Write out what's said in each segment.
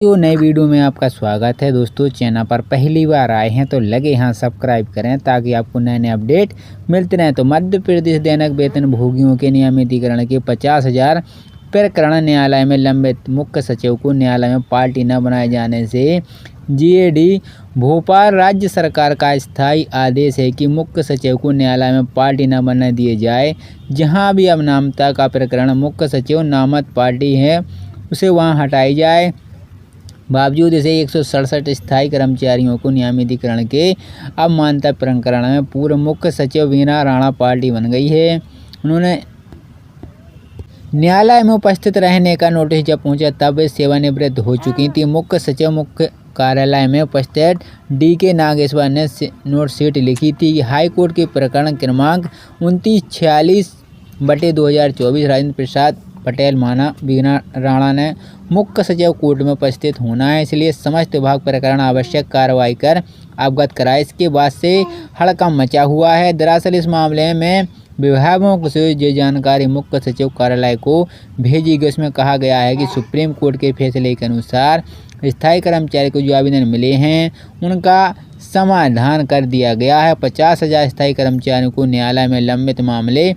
नई वीडियो में आपका स्वागत है दोस्तों। चैनल पर पहली बार आए हैं तो लगे यहाँ सब्सक्राइब करें ताकि आपको नए नए अपडेट मिलते रहें। तो मध्य प्रदेश दैनिक वेतन भोगियों के नियमितीकरण के 50,000 प्रकरण न्यायालय में लंबित। मुख्य सचिव को न्यायालय में पार्टी न बनाए जाने से जीएडी भोपाल राज्य सरकार का स्थायी आदेश है कि मुख्य सचिव को न्यायालय में पार्टी न बनने दिए जाए। जहाँ भी अवनामता का प्रकरण मुख्य सचिव नामत पार्टी है उसे वहाँ हटाई जाए। बावजूद इसे 167 स्थायी कर्मचारियों को नियमितीकरण के अवमानना प्रकरण में पूर्व मुख्य सचिव वीना राणा पार्टी बन गई है। उन्होंने न्यायालय में उपस्थित रहने का नोटिस जब पहुंचा तब वे सेवानिवृत्त हो चुकी थी। मुख्य सचिव मुख्य कार्यालय में उपस्थित डीके नागेश्वर ने नोट शीट लिखी थी कि हाईकोर्ट के प्रकरण क्रमांक 2946/2024 राजेंद्र प्रसाद पटेल माना वीना राणा ने मुख्य सचिव कोर्ट में उपस्थित होना है, इसलिए समस्त विभाग प्रकरण आवश्यक कार्रवाई कर अवगत कराए। इसके बाद से हड़कंप मचा हुआ है। दरअसल इस मामले में विभागों से जो जानकारी मुख्य सचिव कार्यालय को भेजी गई उसमें कहा गया है कि सुप्रीम कोर्ट के फैसले के अनुसार स्थायी कर्मचारी को जो आवेदन मिले हैं उनका समाधान कर दिया गया है। 50,000 स्थायी कर्मचारियों को न्यायालय में लंबित मामले।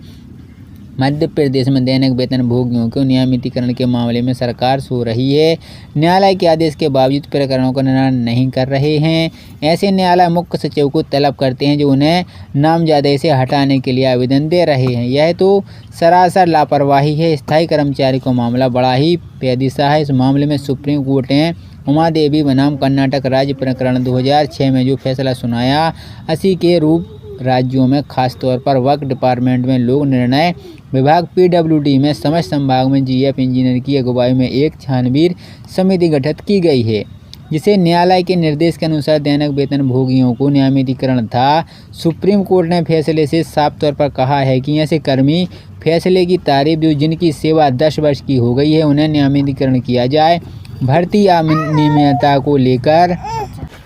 मध्य प्रदेश में दैनिक वेतन भोगियों को नियमितीकरण के मामले में सरकार सो रही है। न्यायालय के आदेश के बावजूद प्रकरणों का निराकरण नहीं कर रहे हैं। ऐसे न्यायालय मुख्य सचिव को तलब करते हैं जो उन्हें नामजदगी से हटाने के लिए आवेदन दे रहे हैं। यह तो सरासर लापरवाही है। स्थायी कर्मचारी का मामला बड़ा ही पेचीदा है। इस मामले में सुप्रीम कोर्ट ने उमा देवी बनाम कर्नाटक राज्य प्रकरण 2006 में जो फैसला सुनाया, इसी के रूप राज्यों में खासतौर पर वर्क डिपार्टमेंट में लोक निर्णय विभाग पीडब्ल्यूडी में समस्त संभाग में जीएफ इंजीनियर की अगुवाई में एक छानबीन समिति गठित की गई है, जिसे न्यायालय के निर्देश के अनुसार दैनिक वेतन भोगियों को नियमितीकरण था। सुप्रीम कोर्ट ने फैसले से साफ तौर पर कहा है कि ऐसे कर्मी फैसले की तारीफ जो जिनकी सेवा 10 वर्ष की हो गई है उन्हें नियमितीकरण किया जाए। भर्ती अनियमितता को लेकर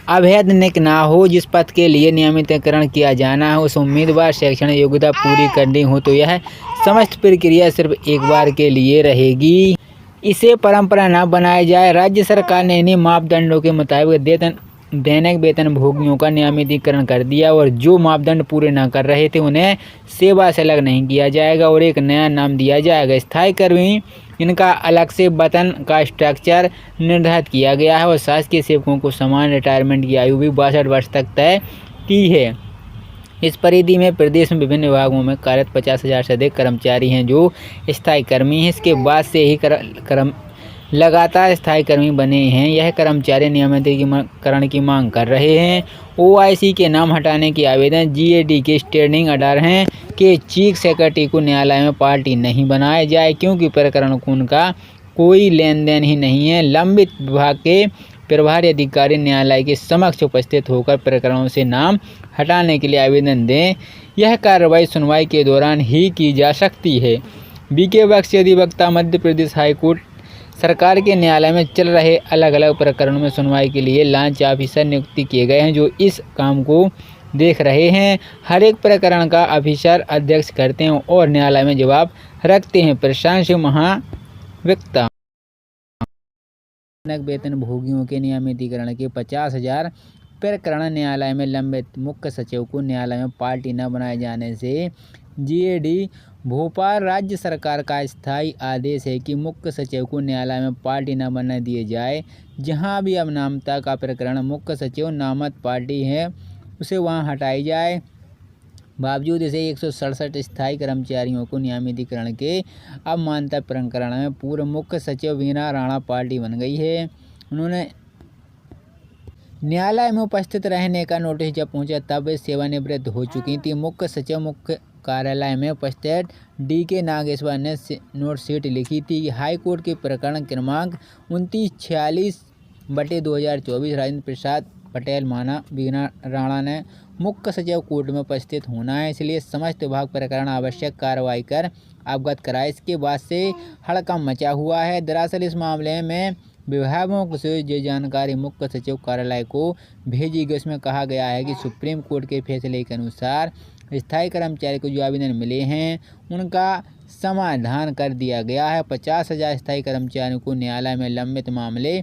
अवैध निक ना हो। जिस पद के लिए नियमितीकरण किया जाना है उस उम्मीदवार शैक्षणिक योग्यता पूरी करनी हो तो यह समस्त प्रक्रिया सिर्फ एक बार के लिए रहेगी। इसे परंपरा न बनाया जाए। राज्य सरकार ने इन्हीं मापदंडों के मुताबिक दैनिक वेतन भोगियों का नियमितीकरण कर दिया और जो मापदंड पूरे न कर रहे थे उन्हें सेवा से अलग नहीं किया जाएगा और एक नया नाम दिया जाएगा। स्थायी कर्मी इनका अलग से वेतन का स्ट्रक्चर निर्धारित किया गया है और शासकीय सेवकों को समान रिटायरमेंट की आयु भी 62 वर्ष तक तय की है। इस परिधि में प्रदेश में विभिन्न विभागों में कार्यरत 50,000 से अधिक कर्मचारी हैं जो स्थायी कर्मी हैं। इसके बाद से ही लगातार स्थायी कर्मी बने हैं। यह कर्मचारी नियमितीकरण की मांग कर रहे हैं। ओआईसी के नाम हटाने के आवेदन जीएडी के स्टैंडिंग ऑर्डर हैं कि चीफ सेक्रेटरी को न्यायालय में पार्टी नहीं बनाया जाए क्योंकि प्रकरण को उनका कोई लेन देन ही नहीं है। लंबित विभाग के प्रभारी अधिकारी न्यायालय के समक्ष उपस्थित होकर प्रकरणों से नाम हटाने के लिए आवेदन दें। यह कार्रवाई सुनवाई के दौरान ही की जा सकती है। बीके बख्शी अधिवक्ता मध्य प्रदेश हाईकोर्ट सरकार के न्यायालय में चल रहे अलग अलग प्रकरणों में सुनवाई के लिए लांच ऑफिसर नियुक्त किए गए हैं जो इस काम को देख रहे हैं। हर एक प्रकरण का ऑफिसर अध्यक्ष करते हैं और न्यायालय में जवाब रखते हैं। प्रशांत सिंह महावक्ता वेतन भोगियों के नियमितीकरण के 50,000 प्रकरण न्यायालय में लंबित। मुख्य सचिव को न्यायालय में पार्टी न बनाए जाने से जीएडी भोपाल राज्य सरकार का स्थायी आदेश है कि मुख्य सचिव को न्यायालय में पार्टी न बनने दिए जाए। जहां भी अवनामता का प्रकरण मुख्य सचिव नामत पार्टी है उसे वहां हटाई जाए। बावजूद इसे 167 स्थायी कर्मचारियों को नियमितीकरण के अवमानना प्रकरण में पूर्व मुख्य सचिव वीना राणा पार्टी बन गई है। उन्होंने न्यायालय में उपस्थित रहने का नोटिस जब पहुंचा तब वे सेवानिवृत्त हो चुकी थी। मुख्य सचिव मुख्य कार्यालय में उपस्थित डीके नागेश्वर ने नोट शीट लिखी थी कि हाईकोर्ट के प्रकरण क्रमांक 2946/2024 राजेंद्र प्रसाद पटेल माना वीना राणा ने मुख्य सचिव कोर्ट में उपस्थित होना है, इसलिए समस्त विभाग प्रकरण आवश्यक कार्रवाई कर अवगत कराए। इसके बाद से हड़कंप मचा हुआ है। दरअसल इस मामले में विभागों से जो जानकारी मुख्य सचिव कार्यालय को भेजी गई उसमें कहा गया है कि सुप्रीम कोर्ट के फैसले के अनुसार स्थायी कर्मचारी को जो आवेदन मिले हैं उनका समाधान कर दिया गया है। 50,000 स्थायी कर्मचारियों को न्यायालय में लंबित मामले।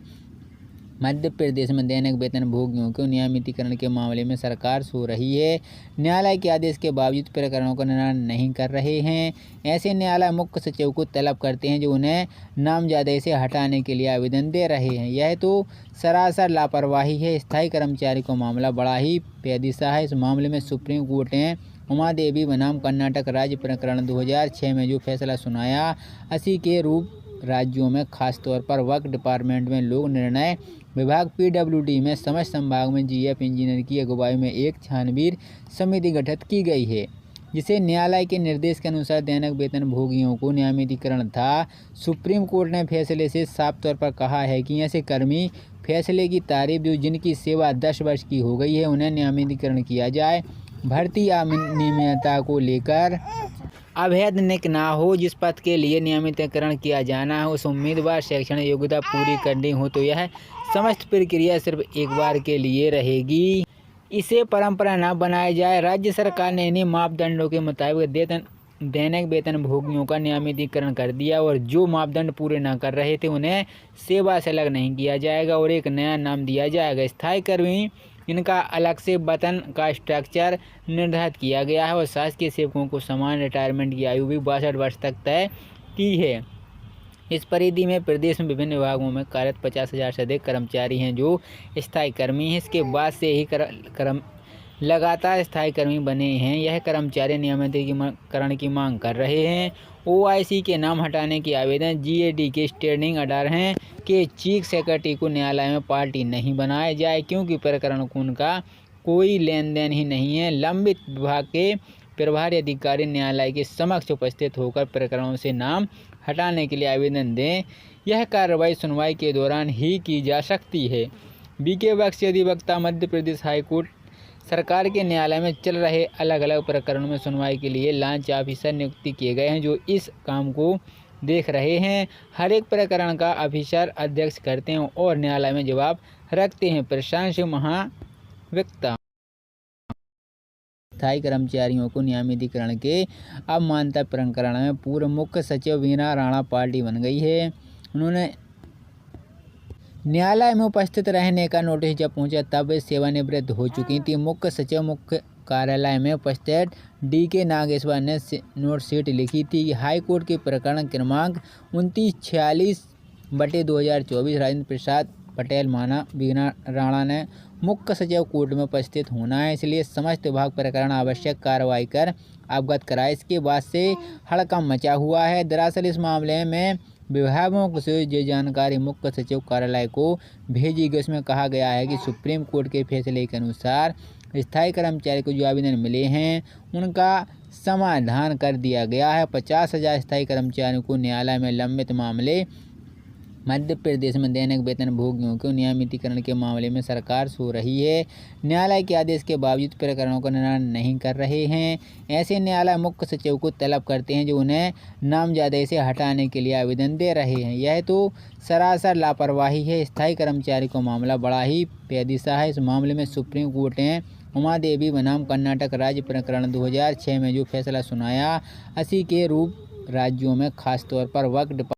मध्य प्रदेश में दैनिक वेतन भोगियों के नियमितीकरण के मामले में सरकार सो रही है। न्यायालय के आदेश के बावजूद प्रकरणों का निराकरण नहीं कर रहे हैं। ऐसे न्यायालय मुख्य सचिव को तलब करते हैं, जो उन्हें नामजदगी से हटाने के लिए आवेदन दे रहे हैं। यह तो सरासर लापरवाही है। स्थायी कर्मचारी को मामला बड़ा ही पेचीदा है। इस मामले में सुप्रीम कोर्ट ने उमा देवी बनाम कर्नाटक राज्य प्रकरण 2006 में जो फैसला सुनाया, इसी के रूप राज्यों में खासतौर पर वर्क डिपार्टमेंट में लोक निर्णय विभाग PWD में समस्त संभाग में GF इंजीनियर की अगुवाई में एक छानबीन समिति गठित की गई है, जिसे न्यायालय के निर्देश के अनुसार दैनिक वेतन भोगियों को नियमितीकरण था। सुप्रीम कोर्ट ने फैसले से साफ तौर पर कहा है कि ऐसे कर्मी फैसले की तारीफ जो जिनकी सेवा 10 वर्ष की हो गई है, उन्हें नियमितीकरण किया जाए। भर्ती अनियमितता को लेकर अवैध निक ना हो। जिस पद के लिए नियमितीकरण किया जाना है, उस उम्मीदवार शैक्षणिक योग्यता पूरी करनी हो, तो यह समस्त प्रक्रिया सिर्फ एक बार के लिए रहेगी। इसे परंपरा न बनाया जाए। राज्य सरकार ने इन्हीं मापदंडों के मुताबिक दैनिक वेतन भोगियों का नियमितीकरण कर दिया, और जो मापदंड पूरे न कर रहे थे उन्हें सेवा से अलग नहीं किया जाएगा और एक नया नाम दिया जाएगा। स्थायी कर्मी, इनका अलग से वेतन का स्ट्रक्चर निर्धारित किया गया है और शासकीय सेवकों को समान रिटायरमेंट की आयु भी 62 वर्ष तक तय की है। इस परिधि में प्रदेश में विभिन्न विभागों में कार्यरत 50,000 से अधिक कर्मचारी हैं, जो स्थायी कर्मी हैं। इसके बाद से ही लगातार स्थायी कर्मी बने हैं। यह कर्मचारी नियमितीकरण की मांग कर रहे हैं। OIC के नाम हटाने के आवेदन GAD के स्टैंडिंग ऑर्डर हैं कि चीफ सेक्रेटरी को न्यायालय में पार्टी नहीं बनाया जाए, क्योंकि प्रकरण को उनका कोई लेन देन ही नहीं है। लंबित विभाग के प्रभारी अधिकारी न्यायालय के समक्ष उपस्थित होकर प्रकरणों से नाम हटाने के लिए आवेदन दें। यह कार्रवाई सुनवाई के दौरान ही की जा सकती है। BK बख्शी अधिवक्ता, मध्य प्रदेश हाईकोर्ट। सरकार के न्यायालय में चल रहे अलग अलग प्रकरणों में सुनवाई के लिए लांच ऑफिसर नियुक्त किए गए हैं, जो इस काम को देख रहे हैं। हर एक प्रकरण का ऑफिसर अध्यक्ष करते हैं और न्यायालय में जवाब रखते हैं। प्रशांत महाविक्ता। स्थायी कर्मचारियों को नियमितीकरण के अवमानना प्रकरण में पूर्व मुख्य सचिव वीणा राणा पार्टी बन गई है। उन्होंने न्यायालय में उपस्थित रहने का नोटिस जब पहुंचा, तब वे सेवानिवृत्त हो चुकी थी। मुख्य सचिव मुख्य कार्यालय में उपस्थित DK नागेश्वर ने नोट शीट लिखी थी। हाईकोर्ट के प्रकरण क्रमांक 2946/2024 राजेंद्र प्रसाद पटेल माना वीणा राणा ने मुख्य सचिव कोर्ट में उपस्थित होना है, इसलिए समस्त विभाग प्रकरण आवश्यक कार्रवाई कर अवगत कराए। इसके बाद से हड़कंप मचा हुआ है। दरअसल इस मामले में विभागों से ये जानकारी मुख्य सचिव कार्यालय को भेजी गई। इसमें कहा गया है कि सुप्रीम कोर्ट के फैसले के अनुसार स्थायी कर्मचारी को जो आवेदन मिले हैं, उनका समाधान कर दिया गया है। 50,000 स्थायी कर्मचारियों को न्यायालय में लंबित मामले। मध्य प्रदेश में दैनिक वेतन भोगियों के नियमितीकरण के मामले में सरकार सो रही है। न्यायालय के आदेश के बावजूद प्रकरणों का निराकरण नहीं कर रहे हैं। ऐसे न्यायालय मुख्य सचिव को तलब करते हैं, जो उन्हें नामजदगी से हटाने के लिए आवेदन दे रहे हैं। यह तो सरासर लापरवाही है। स्थायी कर्मचारी को मामला बड़ा ही पेचीदा है। इस मामले में सुप्रीम कोर्ट ने उमा देवी बनाम कर्नाटक राज्य प्रकरण 2006 में जो फैसला सुनाया, इसी के रूप राज्यों में खासतौर पर वर्क